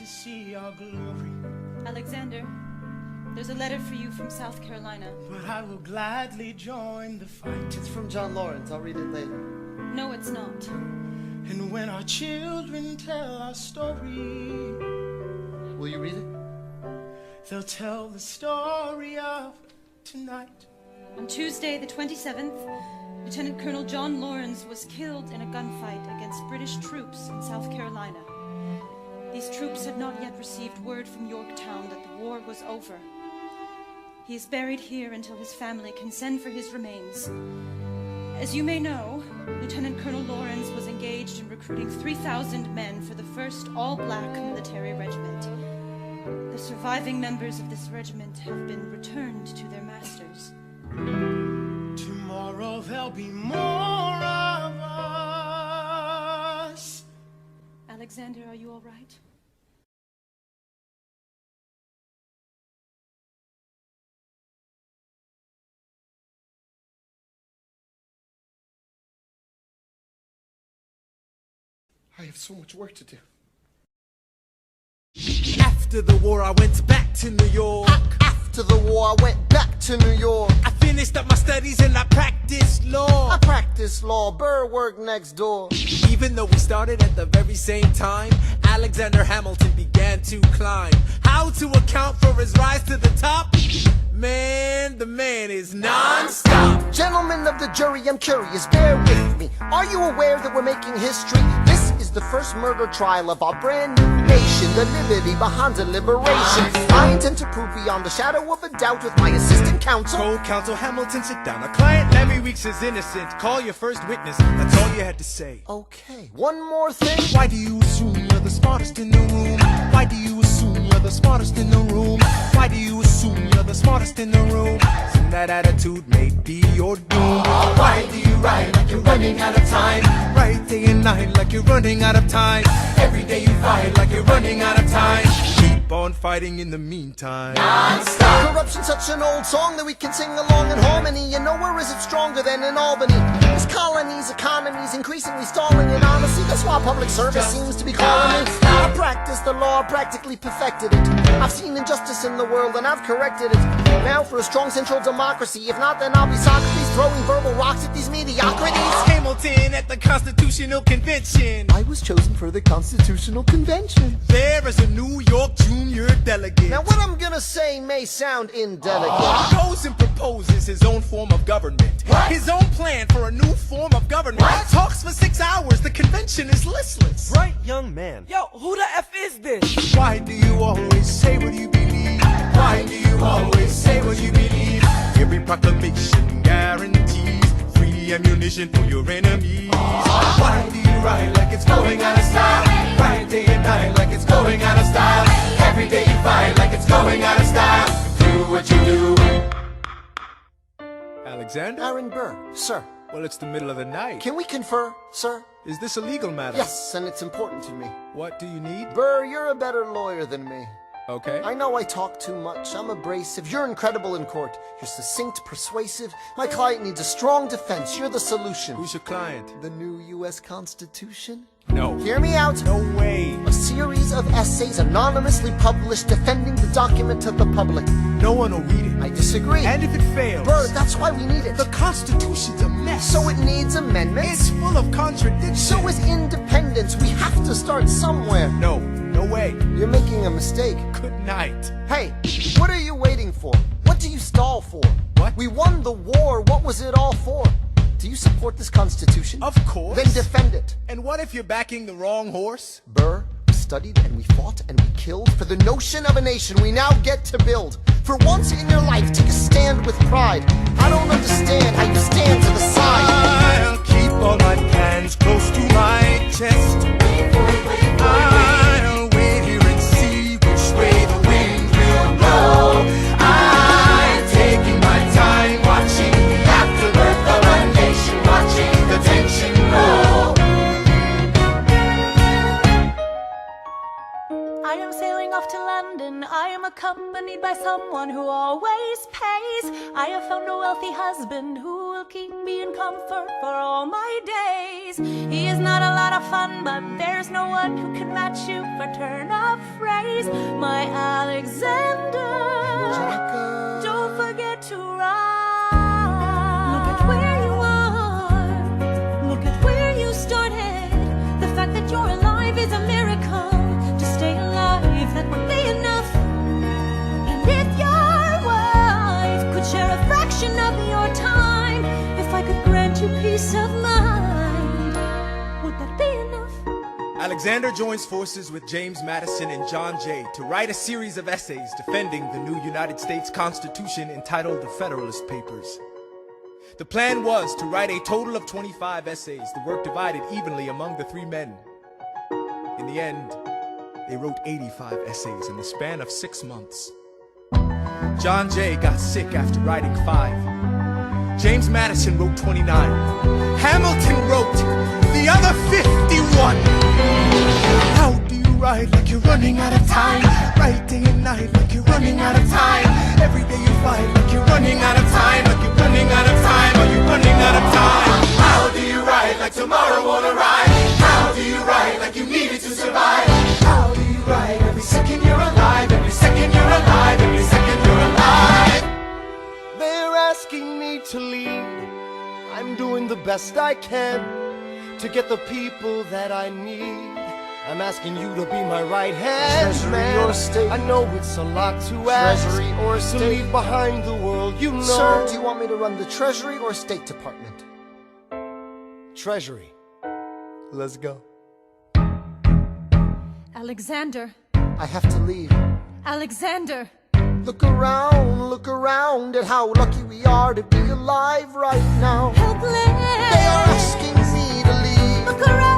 to see our glory. Alexander, there's a letter for you from South Carolina. But I will gladly join the fight. It's from John Lawrence. I'll read it later. No, it's not. And when our children tell our story, Will you read it? they'll tell the story of tonight. On Tuesday, the 27th, Lieutenant Colonel John Lawrence was killed in a gunfight against British troops in South Carolina. These troops had not yet received word from Yorktown that the war was over. He is buried here until his family can send for his remains. As you may know, Lieutenant Colonel Lawrence was engaged in recruiting 3,000 men for the 1st All-Black Military Regiment. The surviving members of this regiment have been returned to their masters. Tomorrow there'll be more of us. Alexander, are you all right? I have so much work to do. After the war, I went back to New York. After the war, I went back to New York. I finished up my studies and I practiced law. I practiced law. Burr worked next door. Even though we started at the very same time, Alexander Hamilton began to climb. How to account for his rise to the top? Man, the man is non-stop. Gentlemen of the jury, I'm curious, bear with me. Are you aware that we're making history? This is the first murder trial of our brand new nation, the liberty behind the liberation. I intend to prove beyond the shadow of a doubt with my assistant counsel. Co-counsel Hamilton, sit down. Our client Lemmy Weeks is innocent. Call your first witness. That's all you had to say. Okay, one more thing. Why do you assume you're the smartest in the room? Why do you assume you're the smartest in the room? Why do you assume you're the smartest in the room? And that attitude may be your doom. Why do you write like you're running out of time? Write day and night like you're running out of time. Every day you fight like you're running out of time. Keep on fighting in the meantime. Non-stop. Corruption's such an old song that we can sing along in harmony. And nowhere is it stronger than in Albany. This colony's economy's increasingly stalling. And honestly, that's why public service seems to be calling me. I practiced the law, practically perfected it. I've seen injustice in the world and I've corrected it. Now for a strong central democracy. If not, then I'll be Socrates throwing verbal rocks at these mediocrities. Hamilton at the Constitutional Convention. I was chosen for the Constitutional Convention. There is a New York junior delegate. Now what I'm gonna say may sound indelicate. Goes and proposes his own form of government. His own plan for a new form of government. Talks for 6 hours, the convention is listless. Bright young man. Yo, who the F is this? Why do you always say what you believe? Why do you always say what you believe? Every proclamation guarantees free ammunition for your enemies. Why do you write like it's going out of style? Write day and night like it's going out of style. Every day you fight like it's going out of style. Do what you do. Alexander? Aaron Burr, sir. Well, it's the middle of the night. Can we confer, sir? Is this a legal matter? Yes, and it's important to me. What do you need? Burr, you're a better lawyer than me. Okay. I know I talk too much. I'm abrasive. You're incredible in court. You're succinct, persuasive. My client needs a strong defense. You're the solution. Who's your client? The new U.S. Constitution? No. Hear me out. No way. A series of essays anonymously published defending the document to the public. No one will read it. I disagree. And if it fails? Burr, that's why we need it. The Constitution's a mess. So it needs amendments. It's full of contradictions. So is independence. We have to start somewhere. No, no way. You're making a mistake. Good night. Hey, what are you waiting for? What do you stall for? What? We won the war. What was it all for? Do you support this Constitution? Of course. Then defend it. And what if you're backing the wrong horse? Burr, we studied and we fought and we killed for the notion of a nation we now get to build. For once in your life, take a stand with pride. I don't understand how you stand to the side. I'll keep all my plans close to my chest. I'll wait here and see which way the wind will blow. I'm taking my time watching the afterbirth of a nation, watching the tension grow. I am sailing off to London. I am accompanied by someone who always pays. I have found a wealthy husband who will keep me in comfort for all my days. He is not a lot of fun, but there's no one who can match you for turn of praise. My Alexander, don't forget to rise. Look at where you are, look at where you started. The fact that you're alive is a miracle. To stay alive, that would be enough. And if your wife could share a fraction of your time, if I could grant you peace of mind, would that be enough? Alexander joins forces with James Madison and John Jay to write a series of essays defending the new United States Constitution entitled the Federalist Papers. The plan was to write a total of 25 essays, the work divided evenly among the three men. In the end, they wrote 85 essays in the span of 6 months. John Jay got sick after writing 5. James Madison wrote 29. Hamilton wrote the other 51. How do you write like you're running out of time? Write day and night like you're running out of time. Every day you fight like you're running out of time. Like you're running out of time. Are you running out of time? How do you write like tomorrow won't arrive? How do you write like you need it to survive? How do you write every second you're alive? Every second you're alive. Every second you're alive. They're asking me to lead. I'm doing the best I can to get the people that I need. I'm asking you to be my right hand, Treasury man. or state? I know it's a lot to ask. Treasury or to state? leave behind the world, you know. Sir, do you want me to run the Treasury or State Department? Treasury. Let's go. Alexander, I have to leave. Alexander. Look around at how lucky we are to be alive right now. Helpless. They are asking me to leave. Look around.